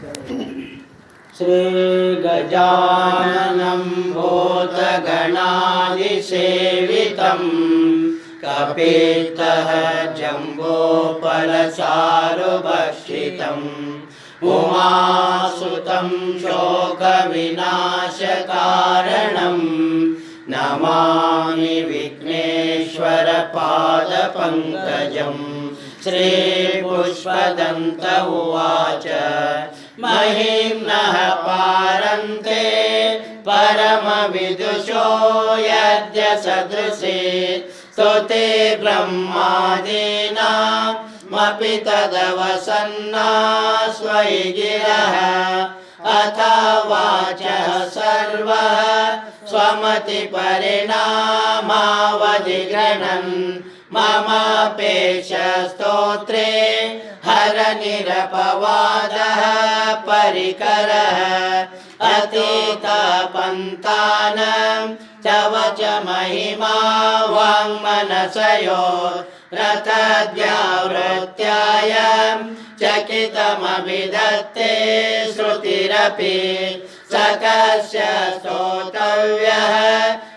श्रीगजाननं भूतगणादिसेवितं कपितः जम्बोफलचारुभक्षितम् उमासुतं शोकविनाशकारणं नमामि विघ्नेश्वरपादपङ्कजम्। श्रीपुष्पदन्त उवाच महिम्नः पारन्ते परमविदुषो यद्य सदृशे स्तुते ब्रह्मादीनामपि तदवसन्ना स्वयि गिरः अथ वाचः सर्वः स्वमतिपरिणामावधिगणन् ममापेशस्तोत्रे हरनिरपवादः परिकरः अतीतपन्तानं च वच महिमा वाङ्मनसयो रथद्व्यावृत्यायं चकितमभिधत्ते श्रुतिरपि स कस्य स्तोतव्यः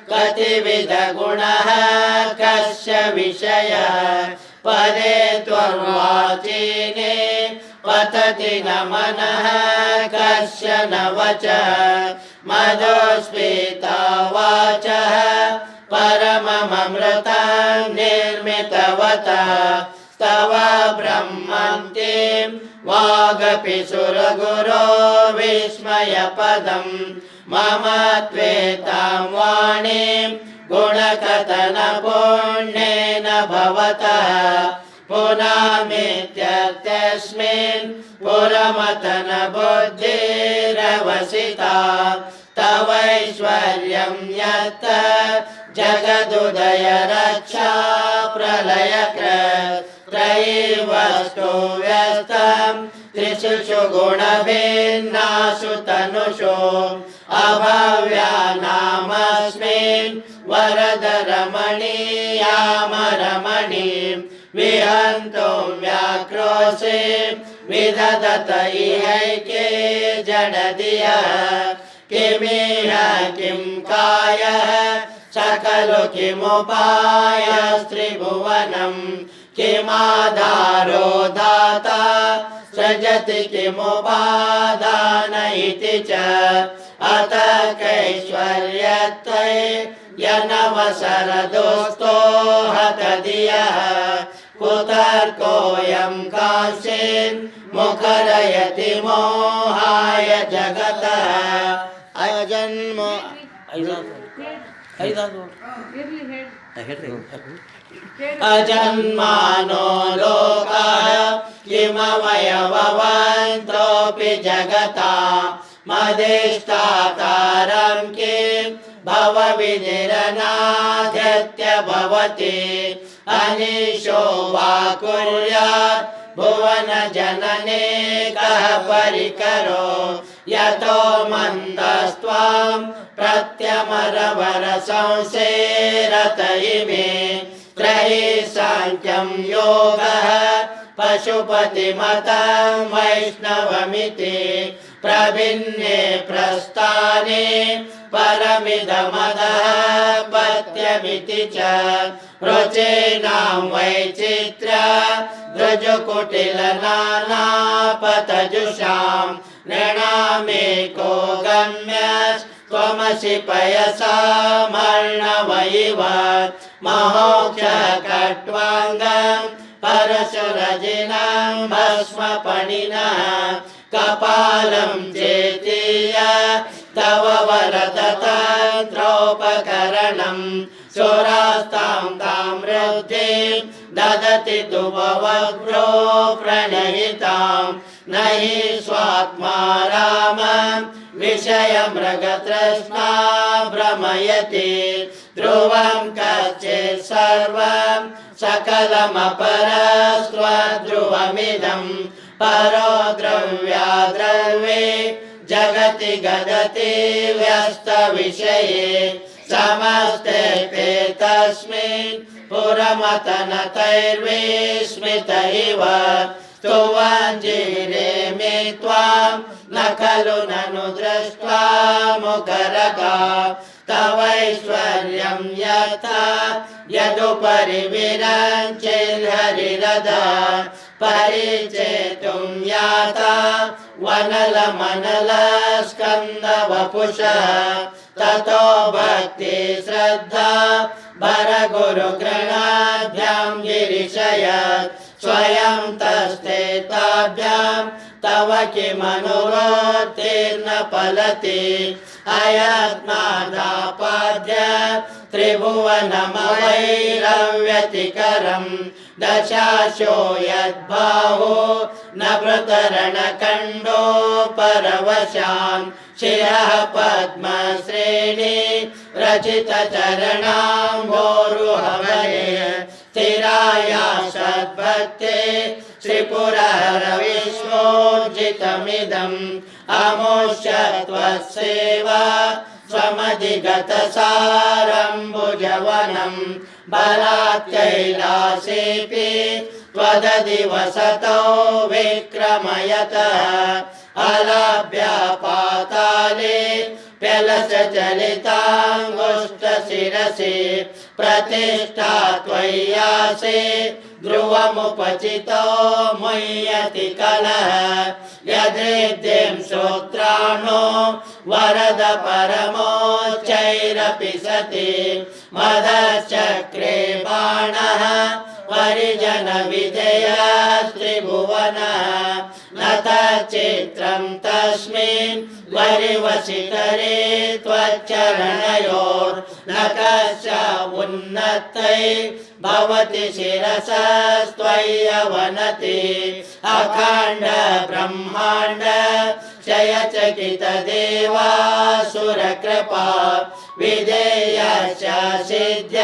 कतिविधगुणः कस्य विषयः पदे त्वर्वाचीने पतति न मनः कस्य न वचः मधुस्मिता वाचः परममृतं निर्मितवतः तव ब्रह्मन्तीं वागपि सुरगुरो विस्मयपदम् मम त्वेतां वाणीं गुणकथनपुण्येन भवतः पुनामीत्यर्थस्मिन् पुरमथन बुद्धिरवसिता तवैश्वर्यं यत् जगदुदय रक्षा प्रलयत्रयीवस्तु व्यस्तं त्रिषु गुणभिन्नासु तनुषु अभव्यानामस्मिन् वरदरमणीयामरमणीं विहन्तुं व्याक्रोशे विदधत इहैके जडधियः किमिह किं कायः सकलु किमुपायस्त्रिभुवनं किमाधारो दाता सृजति किमुपादान इति च अत कैश्वर्यत्वै यनवसरदोस्तो हतधियः कुतर्कोऽयं कांश्चिन् मुखरयति मोहाय जगतः अजन्म अजन्मानो लोकाः किमवयववन्तोऽपि जगता मदेष्टातारं किं भवविनिरनाद्यत्य भवति अनीशो वा कुर्यात् भुवनजनने कः परिकरो यतो मन्दस्त्वां प्रत्यमरवरसंसेरत इमे त्रयी सांख्यं योगः पशुपतिमतं वैष्णवमिति प्रभिन्ने प्रस्थाने परमिदमदः पत्यमिति च रुचीनां वैचित्र्य दृजुकुटिलनानापतजुषां नृणामेको गम्यस्त्वमसि पयसामर्णव इव महोक्षकट्वाङ्गं परशुरजिनं भस्मपणिनः कपालं चेतीय तव वरदतन्त्रोपकरणं सुरास्तां तां वृद्धिं ददति दुववग्रो प्रणहितां न हि स्वात्मा रामं विषयमृगतृष्णा भ्रमयति ध्रुवं कश्चित् सर्वं सकलमपरस्त्वध्रुवमिदं परो द्रव्याद्रव्ये जगति गदति व्यस्तविषये समस्ते तस्मिन् पुरमतनतैर्विस्मित इव स्तुवञ्जीरे मे त्वां न खलु ननु दृष्ट्वा मुखरगा तवैश्वर्यं यथा यदुपरि विरञ्चिर्हरिरदा परिचेतुं याता वनलमनलस्कन्दवपुषः ततो भक्ति श्रद्धा भरगुरुगृणाभ्यां गिरिशयत् स्वयं तस्ते ताभ्यां तव किमनुरोधेर्न फलति अयत्नादापाद्य त्रिभुवनमवैरव्यतिकरं दशाशो यद्बाहो न भृतरणखण्डो परवशान् शिरः पद्मश्रेणी रचितचरणाम्भोरुहवये स्थिराया सद्भक्ते श्रीपुरहरविश्वोर्जितमिदम् अमुष्यत्वसेवा स्वमधिगतसारम्भुजवनं बलात् कैलासेऽपि त्वदधिवसतो विक्रमयतः अलाभ्यापाताले प्यलसचलिताङ्गुष्ठशिरसि प्रतिष्ठा त्वय्यासे ध्रुवमुपचितो मुह्यति कलः यदृद्धिं श्रोत्राणो वरद परमोच्चैरपि सति मदश्चक्रे बाणः परिजनविजयस्त्रिभुवनः न तच्चित्रं तस्मिन् वरिवसितरे त्वच्चरणयोर्न कस्य उन्नतै भवति शिरसस्त्वय्यवनति अखण्ड ब्रह्माण्ड क्षयचकितदेवासुरकृपा विधेयस्य सिद्ध्य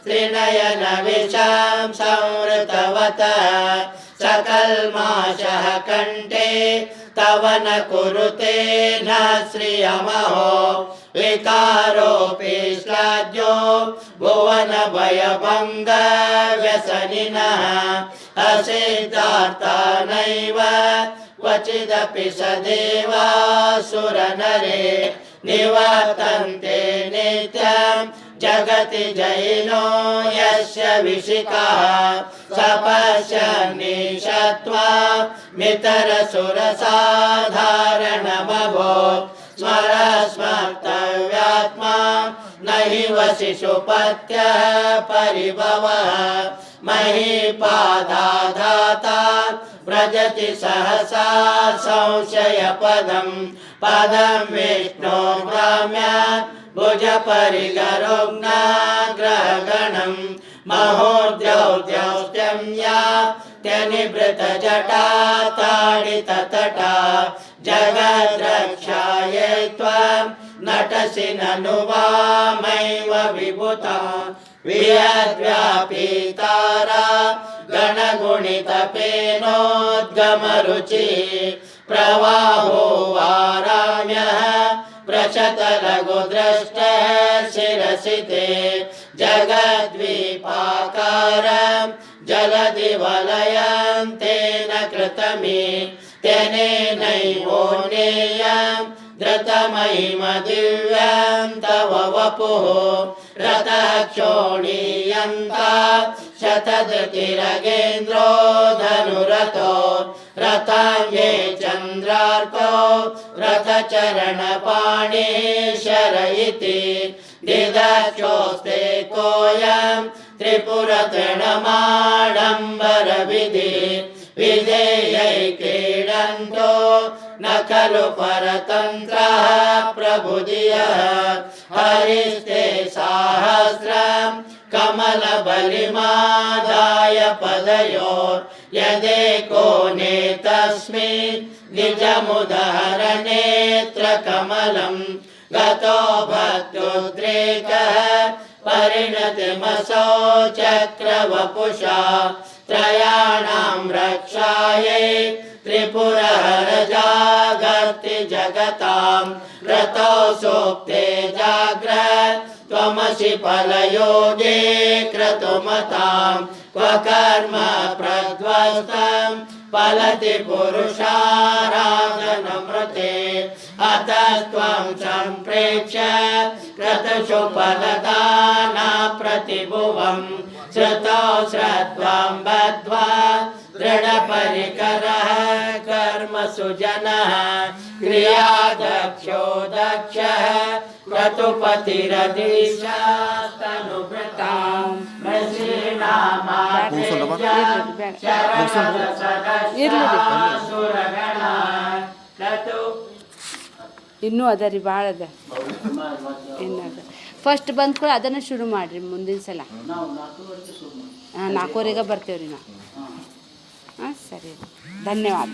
त्रिनयनविषां संवृतवतः सकल्माषः कण्ठे तव न कुरुते न श्रियमहो विकारोऽपि श्लाघ्यो भुवनभयभङ्गव्यसनिनः असिद्धार्था नैव क्वचिदपि सदेवासुरनरे निवर्तन्ते नित्यं जगति जयिनो यस्य विशिखः सपश्यन्निशत्वा मितरसुरसाधारणमभूत् स्मरस्मर्तव्यात्मा न हि वशिषुपत्यः परिभवः महीपादाधाता व्रजति सहसा संशयपदं पदं विष्णो ग्राम्यात् भुजपरिगरुग्नाग्रहगणं महोद्यौद्यौस्त्यं या त्यनिवृतजटा ताडिततटा जगद्रक्षायै त्वं नटसि ननु वामैव विभुता वियद्व्यापीतारा गणगुणितपेनोद्गमरुचिः प्रवाहो वाराम्यः प्रशतलघुद्रष्टः शिरसि ते जगद्वीपाकारं जलधिवलयं तेन कृतमि तेनेनैवोन्नेयं धृतमहिमदिव्यं तव वपुः रतः क्षोणीयन्ता शतधृतिरगेन्द्रो धनुरथो रथाङ्गे चन्द्रार्को रथचरणपाणिः शरयिति दिदक्षोस्ते कोऽयं त्रिपुरतृणमाडम्बरविधि विधेयै क्रीडन्तो न खलु परतन्त्रः प्रभुधियः हरिस्ते साहस्रं कमलबलिमादाय पदयोर् यदेको नेतस्मिन् निजमुदहरनेत्रकमलं गतो भक्त्युद्रेकः परिणतिमसौ चक्रवपुषा त्रयाणां रक्षायै त्रिपुरहरजागर्ति जगतां रतौ सोक्ते जाग्रत् त्वमसि फलयोगे क्रतुमतां क्व कर्म प्रध्वस्तं फलति पुरुषाराधनमृते अतस्त्वं सम्प्रेक्ष्य क्रतुषु फलदाना प्रतिभुवं श्रुतौ श्रद्धां बद्ध्वा दृढपरिकरः कर्मसु जनः क्रियादक्षो दक्षः क्रतुपतिरधीशास्तनुभृतां ಇನ್ನೂ ಅದ ರೀ ಭಾಳ ಅದ ಇನ್ನು ಅದ ಫಸ್ಟ್ ಬಂದ ಕೂಡ ಅದನ್ನು ಶುರು ಮಾಡಿರಿ ಮುಂದಿನ ಸಲ ಹಾಂ 4:15 ಬರ್ತೇವೆ ರೀ ನಾವು ಹಾಂ ಸರಿ ಧನ್ಯವಾದ.